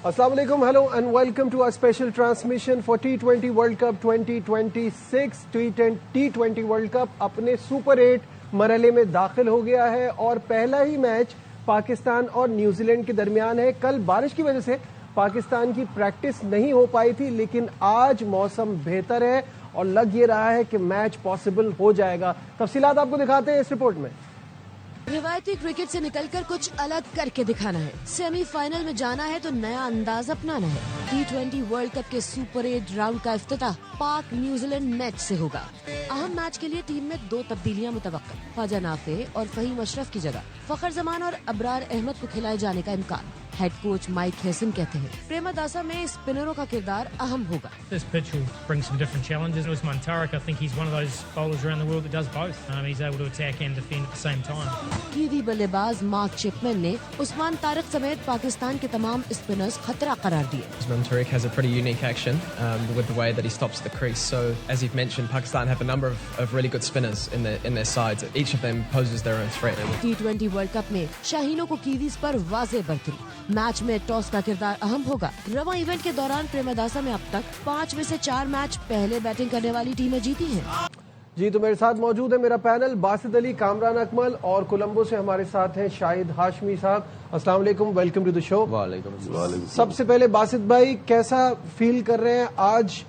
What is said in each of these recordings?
Assalamu alaikum, hello and welcome to our special transmission for T20 World Cup 2026. T20 World Cup अपने super 8 मरहले में दाखिल हो गया है और पहला ही मैच पाकिस्तान और न्यूजीलैंड के दरमियान है। कल बारिश की वजह से पाकिस्तान की प्रैक्टिस नहीं हो पाई थी, लेकिन आज मौसम बेहतर है और लग ये रहा है कि मैच पॉसिबल हो जाएगा। तफसीलात आपको दिखाते हैं इस रिपोर्ट में। रिवायती क्रिकेट से निकलकर कुछ अलग करके दिखाना है, सेमीफाइनल में जाना है तो नया अंदाज अपनाना है। T20 वर्ल्ड कप के सुपर 8 राउंड का इफ्तिताह पाक न्यूजीलैंड मैच से होगा। अहम मैच के लिए टीम में 2 तब्दीलियां मुतवक्का, ख्वाजा नाफे और फहीम अशरफ की जगह फखर जमान और अबरार अहमद को खिलाए जाने का इम्कान। हेड कोच माइक हेसन कहते हैं प्रेमदासा में स्पिनरों का किरदार अहम होगा। This pitch will bring some different challenges. Usman Tariq, I think he's one of those bowlers around the world that does both. He's able to attack and defend at the same time. Kiwi बल्लेबाज mark चिपमैन ने उस्मान तारिक समेत पाकिस्तान के तमाम spinners खतरा करार दिए। Usman Tariq has a pretty unique action with the way that he stops the crease. So, as you've mentioned, Pakistan have a number of really good spinners in their sides. Each of them poses their own threat. T20 world cup में शाहीनों को Kiwis पर वाज़े बरतरी। Match में toss का किरदार अहम होगा। रवा इवेंट के दौरान प्रेमदासा में अब तक 5 में से 4 मैच पहले बैटिंग करने वाली टीमें जीती हैं। जी, तो मेरे साथ मौजूद है मेरा पैनल, बासित अली, कामरान अकमल और कोलंबो से हमारे साथ हैं शाहिद हाशमी साहब। अस्सलाम वालेकुम, वेलकम टू द शो। वालेकुम। सबसे पहले बासित भाई, कैसा फील कर रहे हैं? आज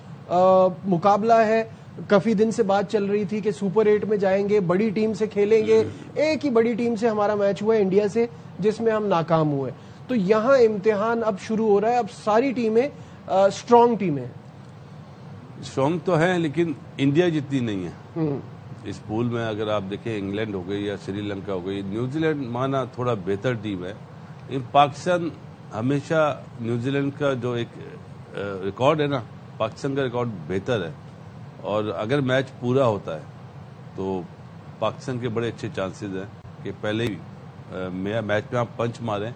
मुकाबला है, काफी दिन से बात चल रही थी कि सुपर 8 में जाएंगे, बड़ी टीम से खेलेंगे। एक ही बड़ी टीम से हमारा मैच हुआ है, इंडिया से, जिसमें हम नाकाम हुए। तो यहाँ इम्तिहान अब शुरू हो रहा है। अब सारी टीमें स्ट्रॉन्ग टीमें, स्ट्रॉन्ग तो हैं लेकिन इंडिया जितनी नहीं है। इस पूल में अगर आप देखें, इंग्लैंड हो गई या श्रीलंका हो गई, न्यूजीलैंड माना थोड़ा बेहतर टीम है। लेकिन पाकिस्तान हमेशा, न्यूजीलैंड का जो एक रिकॉर्ड है ना, पाकिस्तान का रिकॉर्ड बेहतर है। और अगर मैच पूरा होता है तो पाकिस्तान के बड़े अच्छे चांसेस हैं कि पहले ही मैच में आप पंच मारें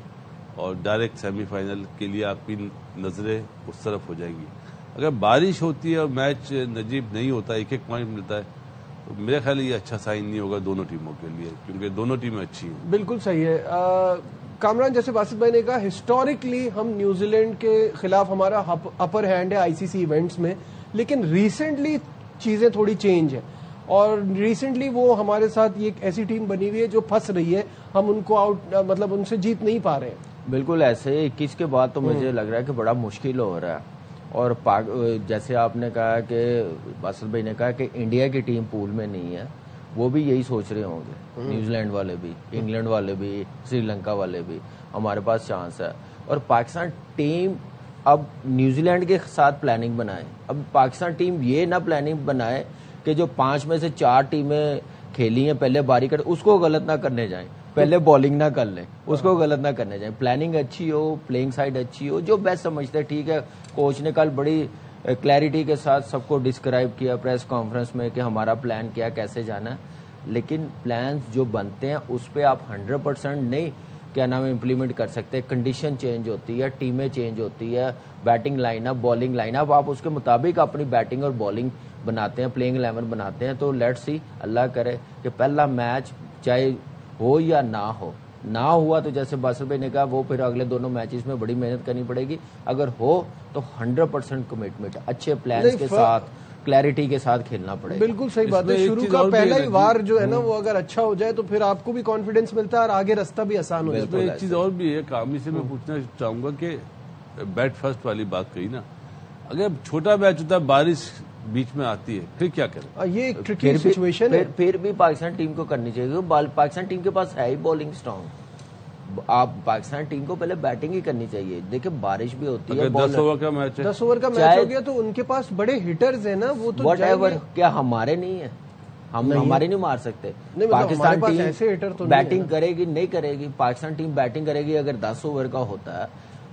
और डायरेक्ट सेमीफाइनल के लिए आपकी नजरें उस तरफ हो जाएंगी। अगर बारिश होती है और मैच नजीब नहीं होता, एक पॉइंट मिलता है, तो मेरे ख्याल ये अच्छा साइन नहीं होगा दोनों टीमों के लिए, क्योंकि दोनों टीमें अच्छी हैं। बिल्कुल सही है। कामरान, जैसे बासित भाई ने कहा, हिस्टोरिकली हम न्यूजीलैंड के खिलाफ हमारा अपर हैंड है आईसीसी इवेंट्स में, लेकिन रिसेंटली चीजें थोड़ी चेंज है और रिसेंटली वो हमारे साथ ये एक ऐसी टीम बनी हुई है जो फंस रही है, हम उनको मतलब उनसे जीत नहीं पा रहे हैं। बिल्कुल ऐसे 21 के बाद तो मुझे लग रहा है कि बड़ा मुश्किल हो रहा है। और जैसे आपने कहा कि बासित भाई ने कहा कि इंडिया की टीम पूल में नहीं है, वो भी यही सोच रहे होंगे, न्यूजीलैंड वाले भी, इंग्लैंड वाले भी, श्रीलंका वाले भी, हमारे पास चांस है। और पाकिस्तान टीम अब न्यूजीलैंड के साथ प्लानिंग बनाए। अब पाकिस्तान टीम ये ना प्लानिंग बनाए कि जो 5 में से 4 टीमें खेली हैं पहले बारी कर, उसको गलत ना करने जाएं, पहले बॉलिंग ना कर लें, उसको गलत ना करने जाएं। प्लानिंग अच्छी हो, प्लेइंग साइड अच्छी हो, जो बेस्ट समझते हैं। ठीक है, कोच ने कल बड़ी क्लैरिटी के साथ सबको डिस्क्राइब किया प्रेस कॉन्फ्रेंस में कि हमारा प्लान क्या, कैसे जाना है। लेकिन प्लान जो बनते हैं उस पर आप 100% नहीं इम्प्लीमेंट कर सकते। कंडीशन चेंज होती है, टीमें चेंज होती है, बैटिंग लाइनअप, बॉलिंग लाइनअप, आप उसके मुताबिक अपनी बैटिंग और बॉलिंग बनाते हैं, प्लेइंग 11 बनाते हैं। तो लेट्स सी, अल्लाह करे कि पहला मैच चाहे हो या ना हुआ तो जैसे बासित भाई ने कहा, वो फिर अगले दोनों मैचेस में बड़ी मेहनत करनी पड़ेगी। अगर हो तो 100% कमिटमेंट, अच्छे प्लान्स के साथ, क्लैरिटी के साथ खेलना पड़ेगा। बिल्कुल सही बात है। शुरू का पहला ही वार जो है ना, वो अगर अच्छा हो जाए तो फिर आपको भी कॉन्फिडेंस मिलता है और आगे रास्ता भी आसान हो जाता है। एक चीज और भी है, कामी से मैं पूछना चाहूंगा कि बैट फर्स्ट वाली बात कही ना, अगर छोटा मैच होता है, बारिश बीच में आती है, फिर क्या करें? ये एक ट्रिकी सिचुएशन है। फिर भी पाकिस्तान टीम को करनी चाहिए। पाकिस्तान टीम के पास है ही बॉलिंग स्ट्रॉन्ग। आप पाकिस्तान टीम को पहले बैटिंग ही करनी चाहिए। देखिए बारिश भी होती है, 10 ओवर का मैच है, 10 ओवर का मैच हो गया तो उनके पास बड़े हिटर्स है ना, वो तो व्हाटएवर। क्या हमारे नहीं है? हम हमारे नहीं मार सकते। पाकिस्तान टीम बैटिंग करेगी, नहीं करेगी? पाकिस्तान टीम बैटिंग करेगी। अगर 10 ओवर का होता है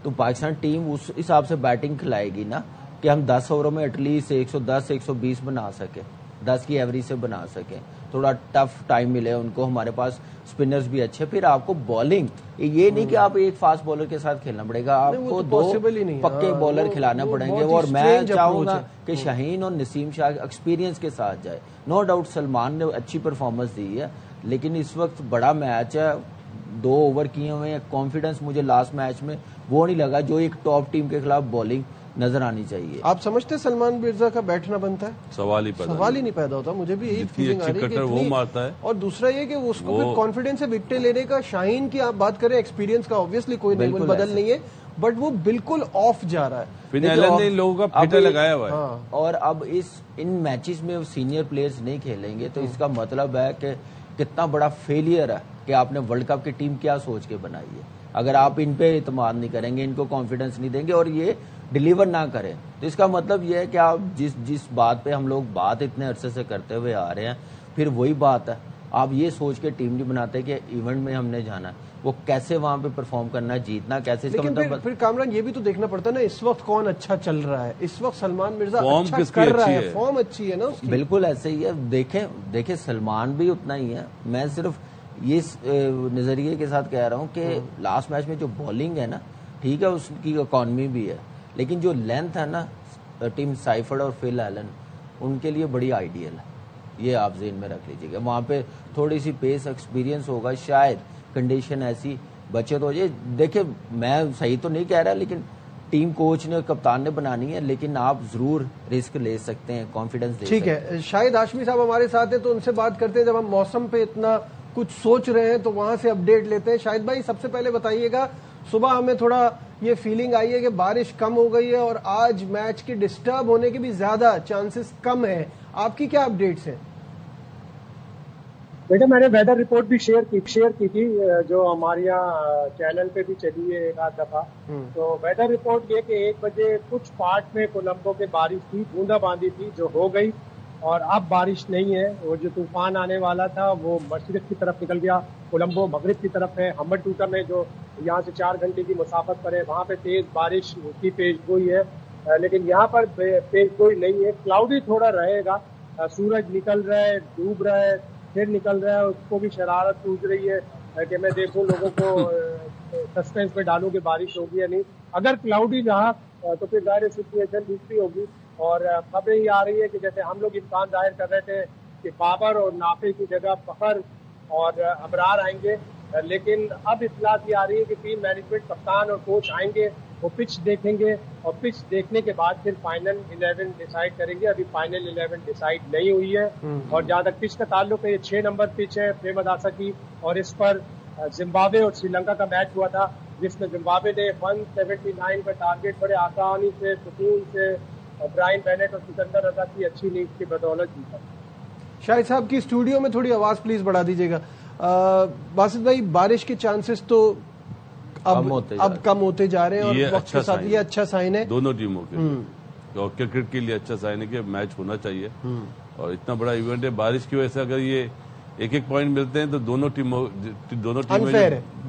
तो पाकिस्तान टीम उस हिसाब से बैटिंग खिलाएगी ना, कि हम 10 ओवरों में एटलीस्ट 110 120 बना सके, 10 की एवरेज से बना सके। थोड़ा टफ टाइम मिले उनको, हमारे पास स्पिनर्स भी अच्छे। फिर आपको बॉलिंग, ये नहीं कि आप एक फास्ट बॉलर के साथ खेलना पड़ेगा, आपको 2 पक्के बॉलर खिलाना पड़ेंगे। और मैं चाहूंगा कि शाहीन और नसीम शाह एक्सपीरियंस के साथ जाए। नो डाउट सलमान ने अच्छी परफॉर्मेंस दी है, लेकिन इस वक्त बड़ा मैच है, 2 ओवर किए हुए हैं, कॉन्फिडेंस मुझे लास्ट मैच में वो नहीं लगा जो एक टॉप टीम के खिलाफ बॉलिंग नजर आनी चाहिए। आप समझते सलमान मिर्जा का बैठना बनता है? सवाल ही पैदा होता। मुझे भी यही फीलिंग आ रही है कि वो मारता है। और दूसरा ये कि उसको भी कॉन्फिडेंस है विकेट लेने का। शाहीन की आप बात करें, एक्सपीरियंस का ऑब्वियसली कोई बदल नहीं है, बट वो बिल्कुल ऑफ जा रहा है। फिर एलन ने इन लोगों का फिटर लगाया हुआ है। और अब इन मैचेस में सीनियर प्लेयर्स नहीं खेलेंगे तो इसका मतलब है कि कितना बड़ा फेलियर है कि आपने वर्ल्ड कप की टीम क्या सोच के बनाई है। अगर आप इन पे इत्मीनान नहीं करेंगे, इनको कॉन्फिडेंस नहीं देंगे और ये डिलीवर ना करें, तो इसका मतलब ये है कि आप जिस बात पे हम लोग बात इतने अरसे से करते हुए आ रहे हैं, फिर वही बात है। आप ये सोच के टीम नहीं बनाते कि इवेंट में हमने जाना है, वो कैसे वहां पे परफॉर्म करना है, जीतना कैसे। लेकिन फिर कामरान ये भी तो देखना पड़ता है ना, इस वक्त कौन अच्छा चल रहा है। इस वक्त सलमान मिर्जा अच्छा कर रहा है, फॉर्म अच्छी है ना उसकी। बिल्कुल ऐसे ही है। देखें सलमान भी उतना ही है। मैं सिर्फ ये नजरिए के साथ कह रहा हूँ कि लास्ट मैच में जो बॉलिंग है ना, ठीक है उसकी इकॉनमी भी है, लेकिन जो लेंथ है ना टीम साइफर्ड और फिल एलन उनके लिए बड़ी आइडियल है। ये आप ज़हन में रख लीजिएगा। वहाँ पे थोड़ी सी पेस एक्सपीरियंस होगा, शायद कंडीशन ऐसी बचत हो जाए। देखिए मैं सही तो नहीं कह रहा, लेकिन टीम कोच ने कप्तान ने बनानी है, लेकिन आप जरूर रिस्क ले सकते हैं, कॉन्फिडेंस दे। ठीक है, शाहिद हाशमी साहब हमारे साथ हैं तो उनसे बात करते हैं। जब हम मौसम पे इतना कुछ सोच रहे हैं तो वहां से अपडेट लेते हैं। शाहिद भाई सबसे पहले बताइएगा, सुबह हमें थोड़ा ये फीलिंग आई है कि बारिश कम हो गई है और आज मैच के डिस्टर्ब होने के भी ज्यादा चांसेस कम है। आपकी क्या अपडेट्स हैं? बेटा मैंने वेदर रिपोर्ट भी शेयर की थी जो हमारे यहाँ चैनल पे भी चली है एक आध दफा। तो वेदर रिपोर्ट ये कि 1 बजे कुछ पार्ट में कोलंबो के बारिश थी, बूंदाबांदी थी जो हो गई और अब बारिश नहीं है। वो जो तूफान आने वाला था वो मशरिक की तरफ निकल गया, कोलंबो मगरिब की तरफ है। हम्बनटोटा में जो यहाँ से 4 घंटे की मुसाफत पर है वहाँ पे तेज बारिश की पेशगोई है, लेकिन यहाँ पर पेशगोई नहीं है। क्लाउडी थोड़ा रहेगा, सूरज निकल रहा है, डूब रहा है, फिर निकल रहा है, उसको भी शरारत सूझ रही है कि मैं देखूं लोगों को सस्पेंस में डालूं कि बारिश होगी या नहीं। अगर क्लाउडी रहा तो फिर ज़ाहिर सिचुएशन दूसरी होगी। और खबरें ये आ रही है कि जैसे हम लोग इम्कान जाहिर कर रहे थे कि बाबर और नाफे की जगह फखर और अबरार आएंगे, लेकिन अब इत्तलात ये आ रही है कि टीम मैनेजमेंट, कप्तान और कोच आएंगे, वो पिच देखेंगे और पिच देखने के बाद फिर फाइनल 11 डिसाइड करेंगे। अभी फाइनल 11 डिसाइड नहीं हुई है। और जहाँ तक पिच का ताल्लुक है, ये 6 नंबर पिच है प्रेमदासा की, और इस पर जिम्बाब्वे और श्रीलंका का मैच हुआ था जिसमें जिम्बाब्वे ने 179 का टारगेट बड़े आसानी से, सुकून से ब्रायन बेनेट और सिकंदर रजा की अच्छी लीग की बदौलत जीता। शाहिद साहब की स्टूडियो में थोड़ी आवाज प्लीज बढ़ा दीजिएगा। बासित भाई, बारिश के चांसेस तो अब कम होते जा रहे हैं और वक्त के साथ ये अच्छा साइन है दोनों टीमों के लिए, और क्रिकेट के लिए अच्छा साइन है कि मैच होना चाहिए। और इतना बड़ा इवेंट है, बारिश की वजह से अगर ये एक पॉइंट मिलते हैं तो दोनों टीमें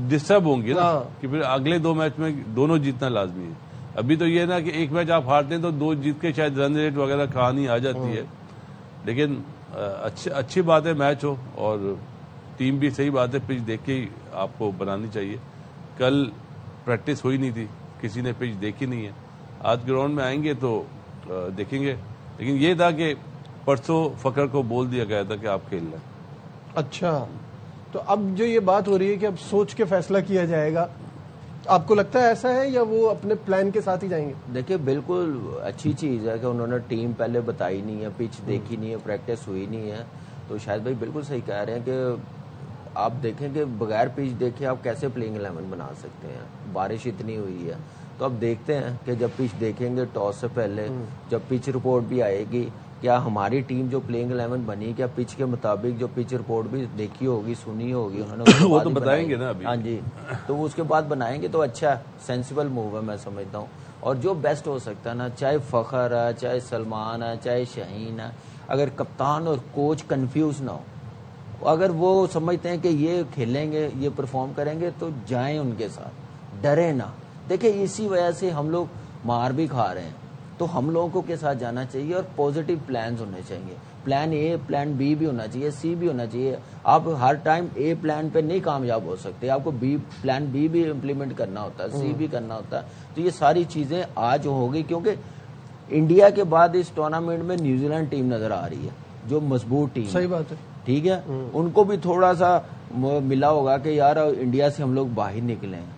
डिस्टर्ब होंगी ना, कि फिर अगले 2 मैच में दोनों जीतना लाजमी है। अभी तो ये ना कि एक मैच आप हारते हैं तो 2 जीत के शायद रन रेट वगैरह कहानी आ जाती है, लेकिन अच्छी बात है मैच हो और टीम भी सही बात है, पिच देख के ही आपको बनानी चाहिए। कल प्रैक्टिस हुई नहीं थी, किसी ने पिच देखी नहीं है, आज ग्राउंड में आएंगे तो देखेंगे। लेकिन ये था कि परसों फकर को बोल दिया गया था कि आप खेल लें। अच्छा, तो अब जो ये बात हो रही है कि अब सोच के फैसला किया जाएगा, आपको लगता है ऐसा है या वो अपने प्लान के साथ ही जाएंगे? देखिए बिल्कुल अच्छी चीज़ है कि उन्होंने टीम पहले बताई नहीं है, पिच देखी नहीं है, प्रैक्टिस हुई नहीं है। तो शायद भाई बिल्कुल सही कह रहे हैं कि आप देखें कि बगैर पिच देखे आप कैसे प्लेइंग 11 बना सकते हैं। बारिश इतनी हुई है तो अब देखते हैं कि जब पिच देखेंगे टॉस से पहले, जब पिच रिपोर्ट भी आएगी, क्या हमारी टीम जो प्लेइंग 11 बनी क्या पिच के मुताबिक, जो पिच रिपोर्ट भी देखी होगी, सुनी होगी उन्होंने, वो तो बताएंगे ना अभी। हाँ जी, तो वो उसके बाद बनाएंगे तो अच्छा सेंसिबल मूव है मैं समझता हूँ। और जो बेस्ट हो सकता है ना, चाहे फखर है, चाहे सलमान है, चाहे शाहीन है, अगर कप्तान और कोच कंफ्यूज ना हो, अगर वो समझते हैं कि ये खेलेंगे, ये परफॉर्म करेंगे, तो जाएं उनके साथ, डरे ना। देखिए इसी वजह से हम लोग मार भी खा रहे हैं, तो हम लोगों के साथ जाना चाहिए और पॉजिटिव प्लान्स होने चाहिए। प्लान ए, प्लान बी भी होना चाहिए, सी भी होना चाहिए। आप हर टाइम ए प्लान पे नहीं कामयाब हो सकते, आपको प्लान बी भी इम्प्लीमेंट करना होता है, सी भी करना होता है। तो ये सारी चीजें आज होगी, क्योंकि इंडिया के बाद इस टूर्नामेंट में न्यूजीलैंड टीम नजर आ रही है जो मजबूत टीम। सही बात है। ٹھیک ہے. ان کو بھی تھوڑا سا ملا ہوگا کہ یار انڈیا سے ہم لوگ باہر نکلے ہیں,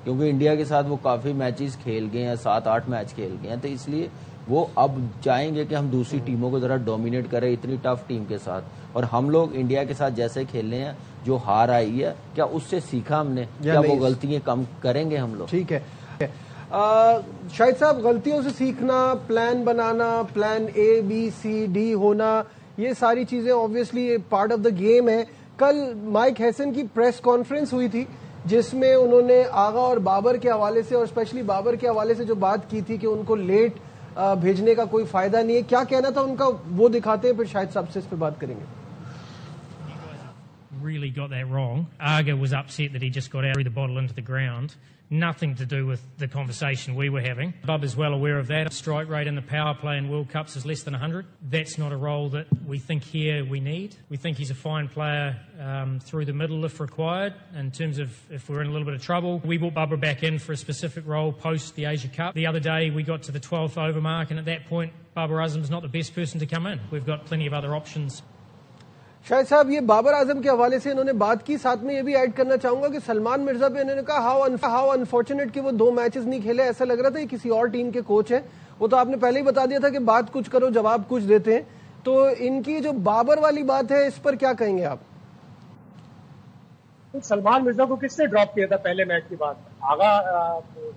کیونکہ انڈیا کے ساتھ وہ کافی میچز کھیل گئے ہیں, 7-8 میچ کھیل گئے ہیں, تو اس لیے وہ اب چاہیں گے کہ ہم دوسری ٹیموں کو ذرا ڈومینیٹ کریں اتنی ٹف ٹیم کے ساتھ. اور ہم لوگ انڈیا کے ساتھ جیسے کھیلنے ہیں, جو ہار آئی ہے, کیا اس سے سیکھا ہم نے, کیا وہ غلطیاں کم کریں گے ہم لوگ؟ ٹھیک ہے. شاہد صاحب, غلطیوں سے سیکھنا, پلان بنانا, پلان اے بی سی ڈی ہونا, یہ ساری چیزیں obviously part of the game ہے. کل مائک ہیسن کی پریس کانفرنس ہوئی تھی جس میں انہوں نے آغا اور بابر کے حوالے سے, اور اسپیشلی بابر کے حوالے سے جو بات کی تھی کہ ان کو لیٹ بھیجنے کا کوئی فائدہ نہیں ہے. کیا کہنا تھا ان کا, وہ دکھاتے ہیں, پھر شاید صاحب سے اس پہ بات کریں گے. Really got that wrong. Aga was upset that he just got out of the bottle into the ground. Nothing to do with the conversation we were having. Bubba's well aware of that. Strike rate in the power play in World Cups is less than 100. That's not a role that we think here we need. We think he's a fine player through the middle if required. In terms of if we're in a little bit of trouble, we brought Bubba back in for a specific role post the Asia Cup. The other day we got to the 12th over mark, and at that point Babar Azam's not the best person to come in. We've got plenty of other options. شاہد صاحب, یہ بابر اعظم کے حوالے سے انہوں نے بات کی, ساتھ میں یہ بھی ایڈ کرنا چاہوں گا کہ سلمان مرزا پہ انہوں نے کہا ہاؤ انفارچونیٹ کہ وہ 2 میچز نہیں کھیلے, ایسا لگ رہا تھا یہ کسی اور ٹیم کے کوچ ہیں. وہ تو آپ نے پہلے ہی بتا دیا تھا کہ بات کچھ کرو جواب کچھ دیتے ہیں. تو ان کی جو بابر والی بات ہے اس پر کیا کہیں گے آپ؟ سلمان مرزا کو کس نے ڈراپ کیا تھا پہلے میچ کی بات؟ آغا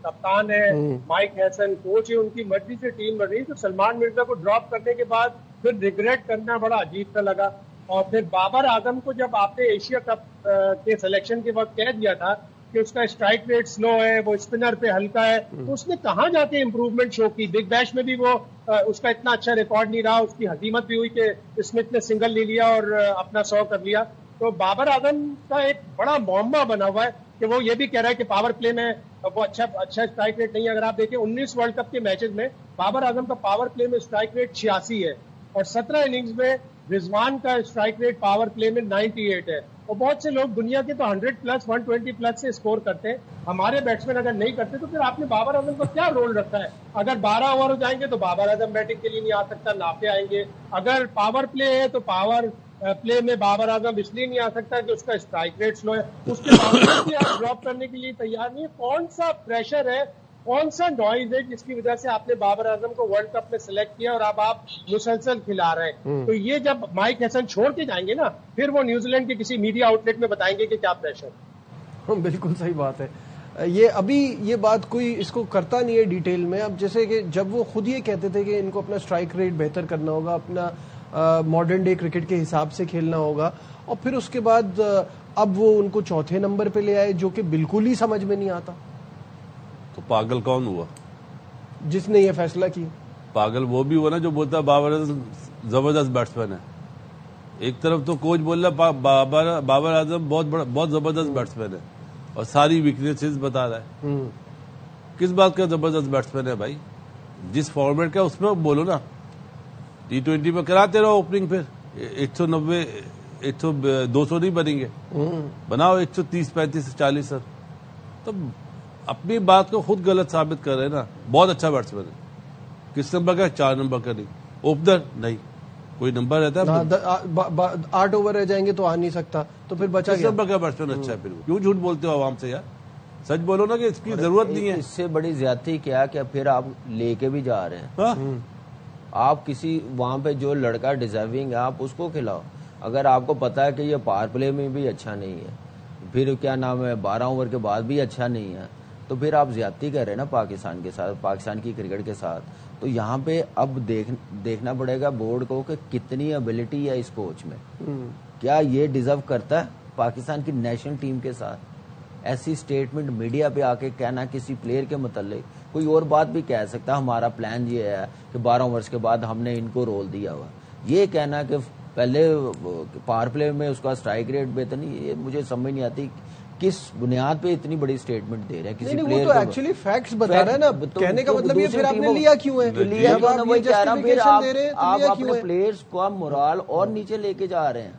کپتان ہے, مائک ہیسن کوچ ہے, ان کی مرضی سے ٹیم بن رہی. تو سلمان مرزا کو ڈراپ کرنے کے بعد پھر ریگریٹ کرنا بڑا عجیب سا لگا. اور پھر بابر اعظم کو جب آپ نے ایشیا کپ کے سلیکشن کے وقت کہہ دیا تھا کہ اس کا اسٹرائک ریٹ سلو ہے, وہ اسپنر پہ ہلکا ہے, تو اس نے کہاں جا کے امپروومنٹ شو کی؟ بگ بیش میں بھی وہ اس کا اتنا اچھا ریکارڈ نہیں رہا, اس کی ہزیمت بھی ہوئی کہ اسمتھ نے سنگل لے لیا اور اپنا 100 کر لیا. تو بابر اعظم کا ایک بڑا معمہ بنا ہوا ہے کہ وہ یہ بھی کہہ رہا ہے کہ پاور پلے میں وہ اچھا اسٹرائک ریٹ نہیں ہے. اگر آپ دیکھیں 19 ورلڈ کپ کے میچز میں بابر اعظم کا پاور پلے میں اسٹرائک ریٹ 86 ہے, اور 17 اننگز میں رضوان کا اسٹرائک ریٹ پاور پلے میں 98 ہے. اور بہت سے لوگ دنیا کے تو 100 پلس 120 پلس سے اسکور کرتے ہیں. ہمارے بیٹسمین اگر نہیں کرتے تو پھر آپ نے بابر اعظم کو کیا رول رکھا ہے؟ اگر 12 اوور ہو جائیں گے تو بابر اعظم بیٹنگ کے لیے نہیں آ سکتا, نافع آئیں گے. اگر پاور پلے ہے تو پاور پلے میں بابر اعظم اس لیے نہیں آ سکتا کہ اس کا اسٹرائک ریٹ سلو ہے. اس کے باوجود بھی آپ ڈراپ کرنے کے لیے تیار نہیں ہے. کون سا پریشر ہے, کون سا نوائز ہے جس کی وجہ سے آپ نے بابر اعظم کو ورلڈ کپ میں سلیکٹ کیا اور اب آپ مسلسل کھلا رہے ہیں؟ تو یہ جب مائک ہیسن چھوڑ کے جائیں گے نا, پھر وہ نیوزی لینڈ کے کسی میڈیا آؤٹ لیٹ میں بتائیں گے کہ کیا پریشر. بالکل صحیح بات ہے. یہ ابھی یہ بات کوئی اس کو کرتا نہیں ہے ڈیٹیل میں. اب جیسے کہ جب وہ خود یہ کہتے تھے کہ ان کو اپنا اسٹرائک ریٹ بہتر کرنا ہوگا, اپنا ماڈرن ڈے کرکٹ کے حساب سے کھیلنا ہوگا, اور پھر اس کے بعد اب وہ ان کو 4تھے نمبر پہ لے آئے, جو کہ بالکل ہی سمجھ میں نہیں آتا. تو پاگل کون ہوا جس نے یہ فیصلہ کی؟ پاگل وہ بھی ہوا نا جو بولتا بابر اعظم زبردست بیٹسمین ہے. ایک طرف تو کوچ بول رہا بابر اعظم بہت زبردست بیٹسمین ہے, اور ساری ویکنیسز بتا رہا ہے. کس بات کا زبردست بیٹسمین ہے بھائی؟ جس فارمیٹ کا اس میں بولو نا. T20 میں کراتے رہو اوپننگ, پھر 190 200 نہیں بنیں گے, بناؤ 130 35 40 سر. تو اپنی بات کو خود غلط ثابت کر رہے ہیں نا. بہت اچھا بیٹسمین ہے. کس نمبر کا؟ 4 نمبر کا. نہیں اوپنر نہیں, کوئی نمبر رہتا ہے 8 اوور رہ جائیں گے تو آ نہیں سکتا, تو پھر بچا کس نمبر کا بیٹسمین اچھا ہے؟ پھر کیوں جھوٹ بولتے ہو عوام سے یار؟ سچ بولو نا کہ اس کی ضرورت نہیں ہے. اس سے بڑی زیادتی کیا کہ پھر آپ لے کے بھی جا رہے ہیں. آپ کسی وہاں پہ جو لڑکا ڈیزرونگ ہے آپ اس کو کھلاؤ. اگر آپ کو پتا ہے کہ یہ پاور پلے میں بھی اچھا نہیں ہے, پھر کیا نام ہے 12 اوور کے بعد بھی اچھا نہیں ہے, تو پھر آپ زیادتی کر رہے ہیں نا پاکستان کے ساتھ, پاکستان کی کرکٹ کے ساتھ. تو یہاں پہ اب دیکھنا پڑے گا بورڈ کو کہ کتنی ایبلٹی ہے اس کوچ میں. کیا یہ ڈیزرو کرتا ہے پاکستان کی نیشنل ٹیم کے ساتھ ایسی اسٹیٹمنٹ میڈیا پہ آ کے کہنا کسی پلیئر کے متعلق؟ کوئی اور بات بھی کہہ سکتا, ہمارا پلان یہ ہے کہ 12 اوورز کے بعد ہم نے ان کو رول دیا ہوا. یہ کہنا کہ پہلے پاور پلے میں اس کا اسٹرائک ریٹ بہتر نہیں, یہ مجھے سمجھ نہیں آتی کس بنیاد پہ اتنی بڑی اسٹیٹمنٹ دے رہے ہیں کسی پلیئر کو. وہ تو ایکچولی فیکٹس بتا رہا ہے نا, کہنے کا مطلب یہ پھر آپ نے لیا کیوں ہے؟ پھر آپ اپنے پلیئرز کو مورال اور نیچے لے کے جا رہے ہیں.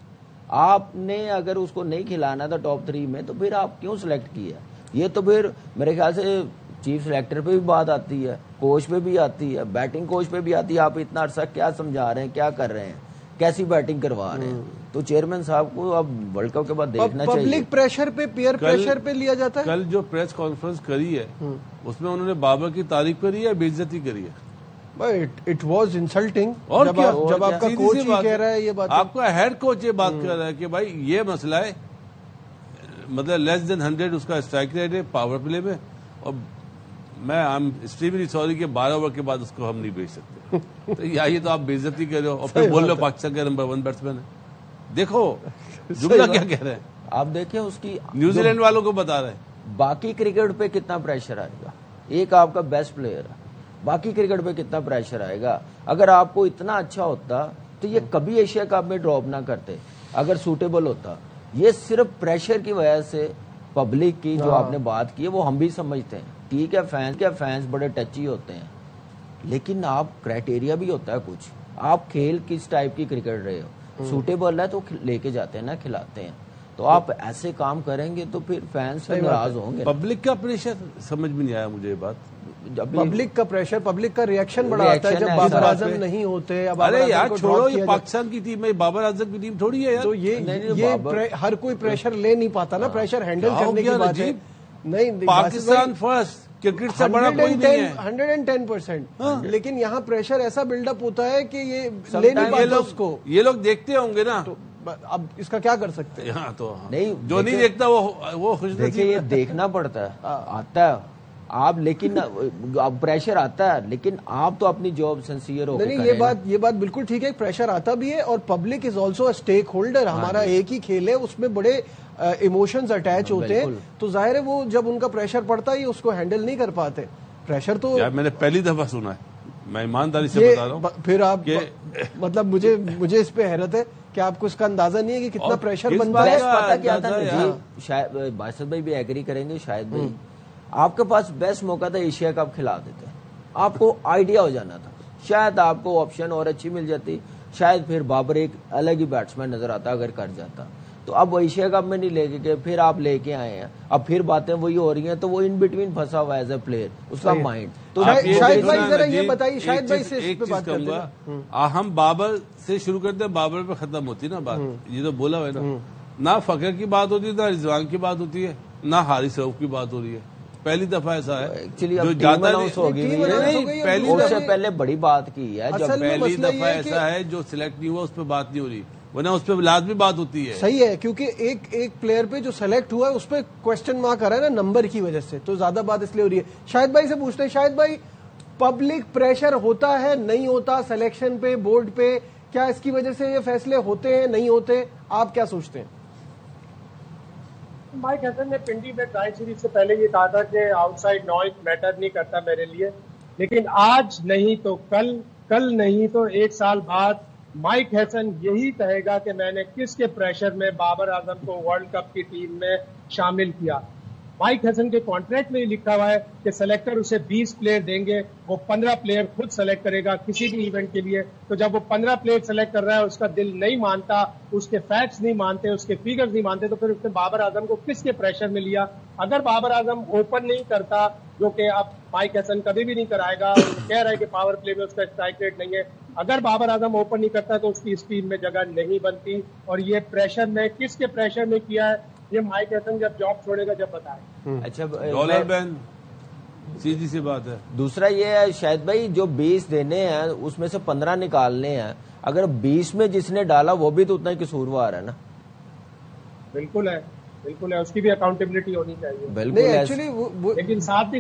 آپ نے اگر اس کو نہیں کھلانا تھا ٹاپ 3 میں تو پھر آپ کیوں سلیکٹ کیا؟ یہ تو پھر میرے خیال سے چیف سلیکٹر پہ بھی بات آتی ہے, کوچ پہ بھی آتی ہے, بیٹنگ کوچ پہ بھی آتی ہے. آپ اتنا عرصہ کیا سمجھا رہے ہیں, کیا کر رہے ہیں؟ कैसी बैटिंग करवा रहे हैं। तो चेयरमैन साहब को अब वर्ल्ड कप के बाद देखना चाहिए। पब्लिक प्रेशर पे, पीयर प्रेशर पे लिया जाता है। कल जो प्रेस कॉन्फ्रेंस करी है उसमें उन्होंने बाबर की तारीफ करी है, बेइज्जती करी है। It was insulting. और जब क्या? जब आपका सीधी कोच सी ही बात कह रहा है ये बात, आपका हेड कोच ये बात कर रहा है कि भाई ये मसला है, मतलब लेस देन 100 उसका स्ट्राइक रेट है पावर प्ले में, और मैं आई एम एक्सट्रीमली सॉरी कि 12 ओवर के बाद उसको हम नहीं भेज सकते। तो ये तो आप बेइज्जती कर रहे हो और फिर बोल रहे हो पाकिस्तान का नंबर 1 बैट्समैन है। देखो जुमला क्या कह रहे हैं, आप देखें उसकी न्यूजीलैंड वालों को बता रहे हैं। बाकी क्रिकेट पे कितना प्रेशर आएगा, एक आपका बेस्ट प्लेयर है, बाकी क्रिकेट पे कितना प्रेशर आएगा। अगर आपको इतना अच्छा होता तो ये कभी एशिया कप में ड्रॉप ना करते, अगर सूटेबल होता। ये सिर्फ प्रेशर की वजह से पब्लिक की जो आपने बात की है वो हम भी समझते हैं, ठीक है, फैंस बड़े टची होते हैं, लेकिन आप क्राइटेरिया भी होता है कुछ, आप खेल किस टाइप की क्रिकेट रहे हो, सूटेबल है तो लेके जाते हैं ना, खिलाते हैं। तो आप ऐसे काम करेंगे तो फिर फैंस नाराज होंगे। पब्लिक का प्रेशर समझ में नहीं आया मुझे ये बात। पब्लिक का प्रेशर, पब्लिक का रिएक्शन बड़ा आता है जब बाबर आजम नहीं होते। अरे यार छोड़ो, ये पाकिस्तान की टीम है, बाबर आजम की टीम थोड़ी है यार। तो ये हर कोई प्रेशर ले नहीं पाता ना, प्रेशर हैंडल करने की बात है। नहीं, पाकिस्तान फर्स्ट, क्रिकेट से बड़ा कोई नहीं है। 110%। लेकिन यहाँ प्रेशर ऐसा बिल्डअप होता है कि ये ले नहीं पाता उसको। ये लोग देखते होंगे ना, तो अब इसका क्या कर सकते हैं। हाँ, तो नहीं, जो नहीं देखता वो खुश देखिए, ये देखना पड़ता है, आता है आप, लेकिन अब प्रेशर आता है, लेकिन आप तो अपनी जॉब सिंसियर होकर नहीं, ये बात बिल्कुल ठीक है, प्रेशर आता भी है और public is also a stakeholder. हमारा एक ही खेल है, उसमें बड़े इमोशंस अटैच होते हैं, तो जाहिर है वो जब उनका प्रेशर पड़ता है उसको हैंडल नहीं कर पाते। प्रेशर तो यार मैंने पहली दफा सुना है, मैं ईमानदारी से बता रहा हूँ। फिर आप मतलब मुझे इस पे हैरत है कि आपको इसका अंदाजा नहीं है कि कितना प्रेशर बनता है। पता क्या था जी, शायद बासित भाई भी एग्री करेंगे, शायद भाई आपके पास बेस्ट मौका था, एशिया कप खिला देते, आपको आइडिया हो जाना था, शायद आपको ऑप्शन और अच्छी मिल जाती, शायद फिर बाबर एक अलग ही बैट्समैन नजर आता अगर कर जाता। तो अब एशिया कप में नहीं लेके गए, फिर आप लेके आए हैं, अब फिर बातें वही हो रही हैं, तो वो इन बिटवीन फंसा हुआ है एज ए प्लेयर, उसका माइंड। तो शायद भाई जरा ये बताइए, शायद भाई से इस पे बात करते हैं। हम बाबर से शुरू करते हैं, बाबर पे खत्म होती है ना बात। ये तो बोला है ना फखर की बात होती है, ना रिजवान की बात होती है, ना हारिस रऊफ की बात हो रही है। पहली दफा ऐसा है एक्चुअली जो ज्यादा पहले बड़ी बात की है, जब पहली दफा ऐसा है जो सिलेक्ट नहीं हुआ उस पर बात नहीं हो रही, वरना उस पर लाजमी बात होती है। सही है, क्योंकि एक प्लेयर पे जो सेलेक्ट हुआ है उस पर क्वेश्चन मार्क आ रहा है ना नंबर की वजह से, तो ज्यादा बात इसलिए हो रही है। शाहिद भाई से पूछते हैं, शाहिद भाई पब्लिक प्रेशर होता है नहीं होता सिलेक्शन पे, बोर्ड पे, क्या इसकी वजह से ये फैसले होते हैं नहीं होते, आप क्या सोचते हैं? माइक हसन ने पिंडी में ट्राई सीरीज से पहले ये कहा था कि आउटसाइड नॉइज मैटर नहीं करता मेरे लिए, लेकिन आज नहीं तो कल नहीं तो 1 साल बाद माइक हसन यही कहेगा कि मैंने किसके प्रेशर में बाबर आजम को वर्ल्ड कप की टीम में शामिल किया। माइक हसन के कॉन्ट्रैक्ट में ही लिखा हुआ है कि सेलेक्टर उसे 20 प्लेयर देंगे, वो 15 प्लेयर खुद सेलेक्ट करेगा किसी भी इवेंट के लिए। तो जब वो 15 प्लेयर सेलेक्ट कर रहा है, उसका दिल नहीं मानता, उसके फैक्ट्स नहीं मानते, उसके फिगर्स नहीं मानते, तो फिर उसने बाबर आजम को किसके प्रेशर में लिया? अगर बाबर आजम ओपन नहीं करता, जो कि अब माइक हसन कभी भी नहीं कराएगा, कह रहा है कि पावर प्ले में उसका स्ट्राइक रेट नहीं है, अगर बाबर आजम ओपन नहीं करता तो उसकी इस टीम में जगह नहीं बनती। और ये प्रेशर में किसके प्रेशर में किया है, ये माइक हसन जब जॉब छोड़ेगा जब बताए। अच्छा, डॉलर बैन सीधी सी बात है। दूसरा ये है शायद भाई, जो 20 देने हैं उसमें से 15 निकालने हैं, अगर 20 में जिसने डाला वो भी तो उतना ही कसूरवार है ना। बिल्कुल है, उसकी भी अकाउंटेबिलिटी होनी चाहिए। बिल्कुल एक्चुअली लेकिन साथ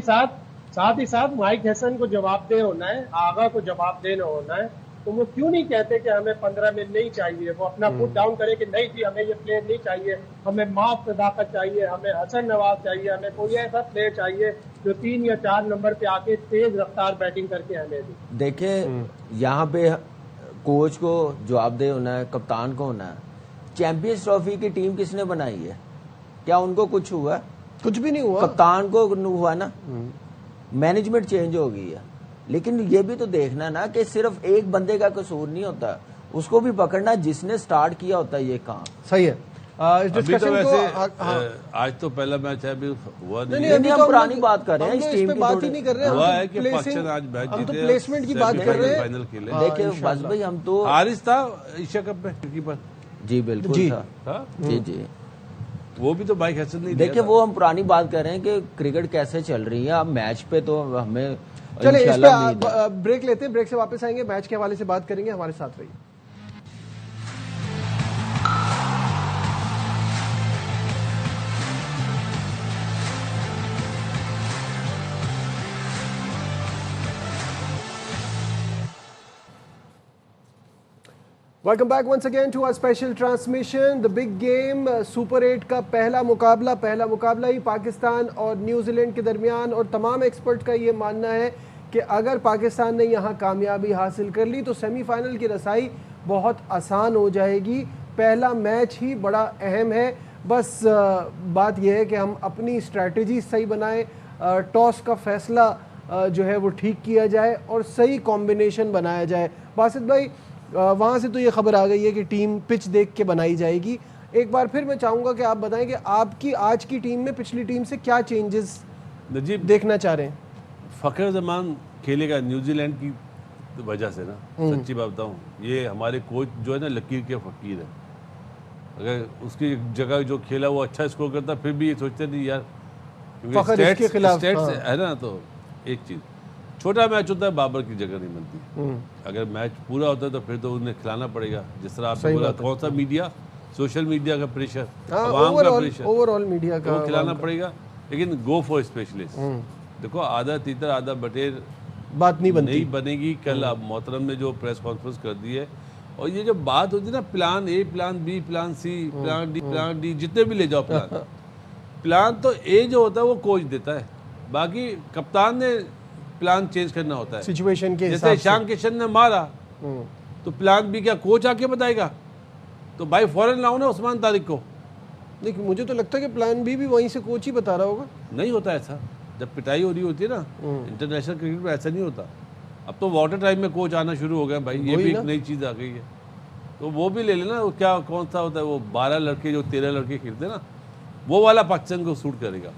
ही साथ माइक हसन को जवाबदेह होना है, आगा को जवाबदेह होना है। तो वो क्यों नहीं कहते कि हमें 15 में नहीं चाहिए, वो अपना फुट डाउन करे कि नहीं जी हमें ये प्लेयर नहीं चाहिए, हमें माफ सदाकत चाहिए, हमें हसन नवाज चाहिए, हमें कोई ऐसा प्लेयर चाहिए जो 3 या 4 नंबर पे आके तेज रफ्तार बैटिंग करके हमें दे। देखें, यहाँ पे कोच को जवाबदेह होना है, कप्तान को होना है। चैंपियंस ट्रॉफी की टीम किसने बनाई है? क्या उनको कुछ हुआ? कुछ भी नहीं हुआ, कप्तान को हुआ ना, मैनेजमेंट चेंज हो गई है। लेकिन ये भी तो देखना ना कि सिर्फ एक बंदे का कसूर नहीं होता, उसको भी पकड़ना जिसने स्टार्ट किया होता है ये काम। सही है। इस अभी तो डिस्कशन को वैसे आज तो पहला मैच है, अभी हुआ नहीं है। नहीं, हम पुरानी बात कर रहे हैं, इस टीम पे की बात थोड़ी- ही नहीं कर रहे हैं, हुआ हम है तो कि placing- पाकिस्तान आज मैच हम तो जीते, प्लेसमेंट की बात कर रहे हैं। फाइनल खेले। देखिए बस भाई हम तो हारिस था एशिया कप में कीपर, जी बिल्कुल जी। था, जी जी। वो भी तो बाइक हैसन नहीं देखिए वो हम पुरानी बात कर रहे हैं कि क्रिकेट कैसे चल रही है, अब मैच पे तो हमें चले इस इंशाल्लाह उम्मीद है। पे ब्रेक लेते हैं, ब्रेक से वापस आएंगे, मैच के हवाले से बात करेंगे, हमारे साथ रहिए। Welcome back once again to our special transmission. The big game super 8 का पहला मुकाबला ही पाकिस्तान और न्यूजीलैंड के दरमियान, और तमाम एक्सपर्ट का ये मानना है कि अगर पाकिस्तान ने यहाँ कामयाबी हासिल कर ली तो सेमीफाइनल की रसाई बहुत आसान हो जाएगी। पहला मैच ही बड़ा अहम है, बस बात यह है कि हम अपनी स्ट्रैटेजी सही बनाएं, टॉस का फैसला जो है वो ठीक किया जाए और सही कॉम्बिनेशन बनाया जाए। बासित भाई, वहाँ से तो ये खबर आ गई है कि टीम पिच देख के बनाई जाएगी। एक बार फिर मैं चाहूँगा कि आप बताएं कि आपकी आज की टीम में पिछली टीम से क्या चेंजेस नजीब देखना चाह रहे हैं। फखर जमान खेलेगा न्यूजीलैंड की वजह से ना, सच्ची बात बताऊं, ये हमारे कोच जो है ना लकीर के फकीर है। अगर उसकी जगह जो खेला वो अच्छा स्कोर करता, फिर भी ये सोचते नहीं यार, फखर इसके खिलाफ, स्टेट्स है ना। तो एक चीज, छोटा मैच होता है, बाबर की जगह नहीं मिलती। अगर मैच पूरा होता है तो फिर तो उन्हें खिलाना पड़ेगा, जिस तरह आपने बोला, कौन सा मीडिया, सोशल मीडिया का प्रेशर, आवाम का प्रेशर, ओवरऑल मीडिया का वो खिलाना पड़ेगा। लेकिन गो फॉर स्पेशलिस्ट। देखो आधा तीतर आधा बटेर बात नहीं बनती, नहीं बनेगी। कल अब मोहतरम ने जो प्रेस कॉन्फ्रेंस कर दी है, और ये जो बात होती है ना, plan A, plan B, plan C, plan D, जितने भी ले जाओ प्लान, प्लान तो ए जो होता है वो कोच देता है, बाकी कप्तान ने प्लान चेंज करना होता है सिचुएशन के जैसे ईशान किशन ने मारा तो प्लान बी क्या कोच आके बताएगा? तो भाई फौरन लाओ ना उस्मान तारिक को। लेकिन मुझे तो लगता है कि प्लान बी भी वहीं से कोच ही बता रहा होगा। नहीं होता ऐसा, जब पिटाई हो रही होती है ना इंटरनेशनल क्रिकेट में, ऐसा नहीं होता। अब तो वाटर टाइम में कोच आना शुरू हो गया भाई, ये भी एक नई चीज़ आ गई है। तो वो भी ले लेना, वो क्या कौन सा होता है वो 12 लड़के जो 13 लड़के खेलते ना, वो वाला पाकिस्तान को सूट करेगा।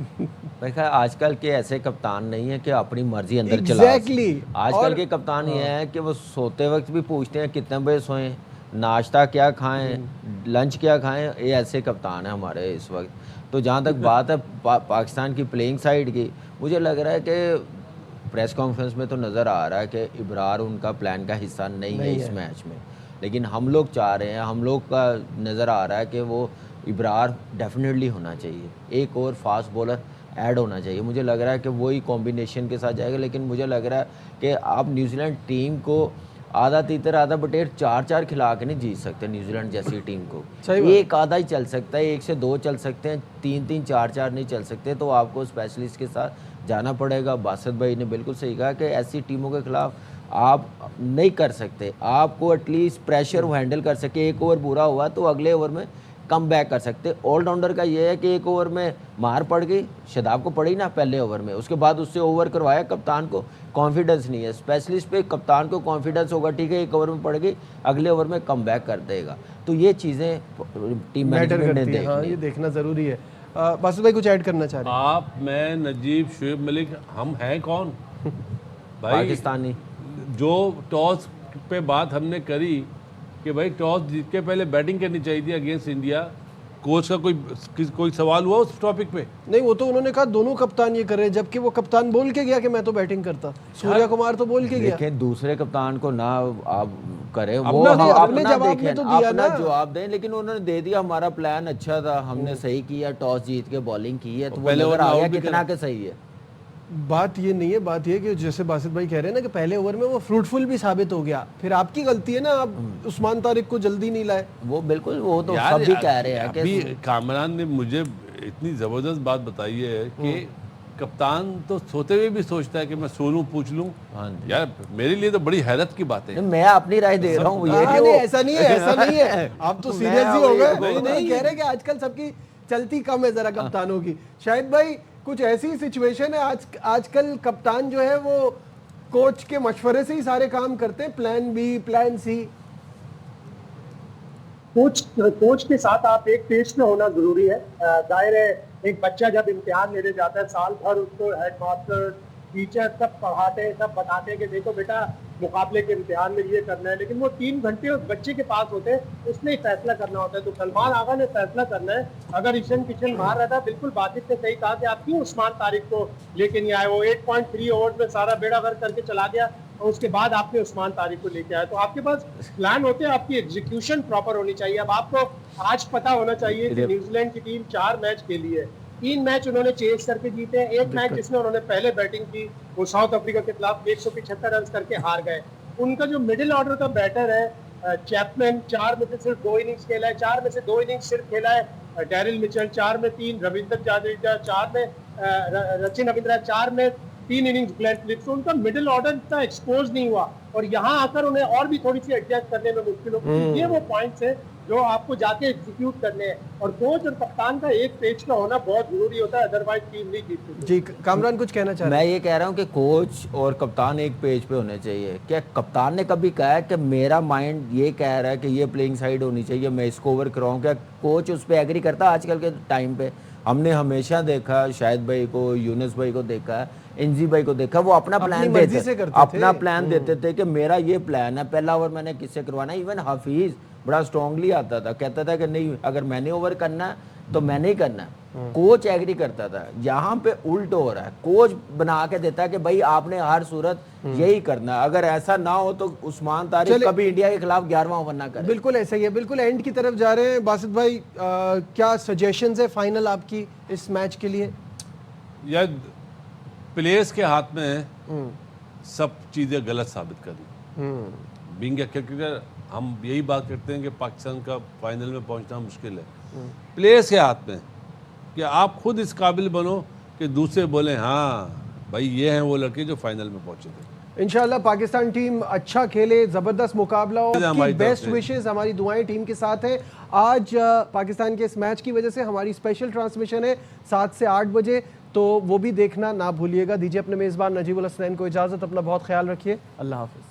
देखा आजकल के ऐसे कप्तान नहीं है कि अपनी मर्जी अंदर Exactly. चला। आजकल के कप्तान ये है कि वो सोते वक्त भी पूछते हैं कितने बजे सोएं, नाश्ता क्या खाएं, लंच क्या खाएं। ये ऐसे कप्तान है हमारे इस वक्त। तो जहाँ तक बात है पाकिस्तान की प्लेइंग साइड की, मुझे लग रहा है कि प्रेस कॉन्फ्रेंस में तो नज़र आ रहा है कि इब्रार उनका प्लान का हिस्सा नहीं है इस मैच में। लेकिन हम लोग चाह रहे हैं, हम लोग का नज़र आ रहा है कि वो इब्रार डेफिनेटली होना चाहिए, एक और फास्ट बॉलर ऐड होना चाहिए। मुझे लग रहा है कि वही कॉम्बिनेशन के साथ जाएगा। लेकिन मुझे लग रहा है कि आप न्यूजीलैंड टीम को आधा तीतर आधा बटेर 4-4 खिला के नहीं जीत सकते न्यूजीलैंड जैसी टीम को। एक आधा ही चल सकता है, 1 से 2 चल सकते हैं, 3-3 4-4 नहीं चल सकते। तो आपको स्पेशलिस्ट के साथ जाना पड़ेगा। बासित भाई ने बिल्कुल सही कहा कि ऐसी टीमों के खिलाफ आप नहीं कर सकते। आपको एटलीस्ट प्रेशर वो हैंडल कर सके, एक ओवर बुरा हुआ तो अगले ओवर में कम बैक कर सकते। ऑलराउंडर का ये है कि एक ओवर में मार पड़ गई, शदाब को पड़ी ना पहले ओवर में, उसके बाद उससे ओवर करवाया, कप्तान को कॉन्फिडेंस नहीं है। स्पेशलिस्ट पे कप्तान को कॉन्फिडेंस होगा, ठीक है एक ओवर में पड़ गई, अगले ओवर में कम बैक कर देगा। तो ये चीज़ें टीम मैनेजमेंट ने देखनी, हाँ, ये देखना ज़रूरी है। बासित भाई कुछ ऐड करना चाह रहे हैं? आप, मैं, नजीब, शुएब मलिक, हम हैं कौन भाई? पाकिस्तानी। जो टॉस पे बात हमने करी कि भाई टॉस जीत के पहले बैटिंग करनी चाहिए थी अगेंस्ट इंडिया, कोच का कोई सवाल हुआ उस टॉपिक पे? नहीं, वो तो उन्होंने कहा दोनों कप्तान ये कर रहे हैं, जबकि वो कप्तान बोल के गया कि मैं तो बैटिंग करता। सूर्या कुमार तो बोल के गया। देखें दूसरे कप्तान को ना आप करें, वो अपने जवाब देखें, में तो दिया अपना ना जवाब दें। लेकिन उन्होंने दे दिया, हमारा प्लान अच्छा था, हमने सही किया, टॉस जीत के बॉलिंग की है, तो पहले नजर आ गया भी कितना के सही है। बात ये नहीं है, बात ये कि जैसे बासित भाई कह रहे हैं ना कि पहले ओवर में वो फ्रूटफुल भी साबित हो गया, फिर आपकी गलती है ना, आप उस्मान तारिक को जल्दी नहीं लाए। वो बिल्कुल, वो तो सब भी कह रहे हैं अभी कि कामरान ने मुझे इतनी ज़बरदस्त बात बताई है कि कप्तान तो सोते हुए भी सोचता है कि मैं सो लूं, पूछ लूं। यार मेरे लिए तो बड़ी हैरत की बात है। मैं अपनी राय दे रहा हूँ, ऐसा नहीं है, ऐसा नहीं है, आप तो सीरियस ही हो गए। नहीं कह रहे कि आजकल सबकी चलती कम है जरा कप्तानों की। शायद भाई कुछ ऐसी सिचुएशन है आजकल कप्तान जो है वो कोच के मशवरे से ही सारे काम करते हैं, plan B, plan C. Coach کے ساتھ آپ ایک پیج پہ ہونا ضروری ہے. ظاہر ہے ایک بچہ جب امتحان لینے جاتا ہے سال بھر اس کو ہیڈ ماسٹر ٹیچر سب پڑھاتے ہیں, سب بتاتے ہیں کہ دیکھو بیٹا مقابلے کے امتحان میں یہ کرنا ہے, لیکن وہ 3 گھنٹے اس بچے کے پاس ہوتے ہیں, اس نے فیصلہ کرنا ہوتا ہے. تو سلمان آغا نے فیصلہ کرنا ہے. اگر ایشن کشن مار رہا تھا, بالکل باسط نے صحیح کہا کہ آپ کیوں عثمان طارق کو لے کے نہیں آئے. وہ 8.3 اوورز میں سارا بیڑا غرق کر کے چلا گیا اور اس کے بعد آپ نے عثمان طارق کو لے کے آئے. تو آپ کے پاس پلان ہوتے ہیں, آپ کی ایگزیکیوشن پراپر ہونی چاہیے. اب آپ کو آج پتا ہونا چاہیے کہ نیوزی لینڈ کی ٹیم 4 میچ کھیلی ہے, 3 میچ انہوں نے چیز کر کے جیتے ہیں. ایک میچ جس میں انہوں نے پہلے بیٹنگ کی وہ ساؤتھ افریقہ کے خلاف 175 رنز کر کے ہار گئے. ان کا جو مڈل آرڈر کا بیٹر ہے چیپمین 4 میں سے صرف 2 اننگز کھیلا ہے, 4 میں سے 2 اننگز صرف کھیلا ہے. ڈیرل مچل 4 میں 3, رویندر جڈیجا 4 میں, رچن رویندرا 4 میں 3 اننگز گلین فلپس. ان کا مڈل آرڈر اتنا ایکسپوز نہیں ہوا اور یہاں آ کر انہیں اور بھی تھوڑی سی ایڈجسٹ کرنے میں مشکل ہوگی. یہ وہ پوائنٹس ہیں جو آپ کو جا کے ایگزیکیوٹ کرنے ہیں, اور کوچ اور کپتان کا ایک پیج کا ہونا بہت ضروری ہوتا ہے, ادروائز ٹیم نہیں جیتتی. جی کامران کچھ کہنا چاہ رہے ہیں؟ میں یہ کہہ رہا ہوں کہ کوچ اور کپتان ایک پیج پہ ہونے چاہیے. کیا کپتان نے کبھی کہا ہے کہ میرا مائنڈ یہ کہہ رہا ہے کہ یہ پلینگ سائیڈ ہونی چاہیے, میں اس کو اوور کراؤں؟ کیا کوچ اس پہ ایگری کرتا؟ آج کل کے ٹائم پہ ہم نے ہمیشہ دیکھا, شاہد بھائی کو, یونس بھائی کو دیکھا, انزی بھائی کو دیکھا, وہ اپنا پلان دیتے تھے کہ میرا یہ پلان ہے, پہلا اوور میں نے کس سے کروانا ہے. ایون حفیظ بڑا اسٹرانگلی آتا تھا, کہتا تھا کہ نہیں اگر میں نے اوور کرنا ہے تو میں نہیں کرنا. کوچ ایگری کرتا تھا. یہاں پہ الٹ ہو رہا ہے, کوچ بنا کے دیتا ہے کہ بھائی آپ نے ہر صورت یہی کرنا ہے. اگر ایسا نہ ہو تو عثمان طارق کبھی انڈیا کے خلاف 11واں اوور نہ کرے. بالکل ایسا ہی ہے. بالکل اینڈ کی طرف جا رہے ہیں. باسط بھائی کیا سجیشنز ہے فائنل آپ کی اس میچ کے لیے؟ یا پلیئرز کے ہاتھ میں سب چیزیں غلط ثابت کریں. بینگ اے کرکٹر ہم یہی بات کرتے ہیں کہ پاکستان کا فائنل میں پہنچنا مشکل ہے. پلیئرز کے ہاتھ میں کہ آپ خود اس قابل بنو کہ دوسرے بولیں ہاں بھائی یہ ہیں وہ لڑکے جو فائنل میں پہنچے تھے. انشاءاللہ پاکستان ٹیم اچھا کھیلے, زبردست مقابلہ ہو. بیسٹ وشز, ہماری دعائیں ٹیم کے ساتھ ہیں. آج پاکستان کے اس میچ کی وجہ سے ہماری اسپیشل ٹرانسمیشن ہے 7 سے 8 بجے, تو وہ بھی دیکھنا نہ بھولیے گا. دیجیے اپنے میزبان نجیب الحسنین کو اجازت, اپنا بہت خیال رکھیے. اللہ حافظ.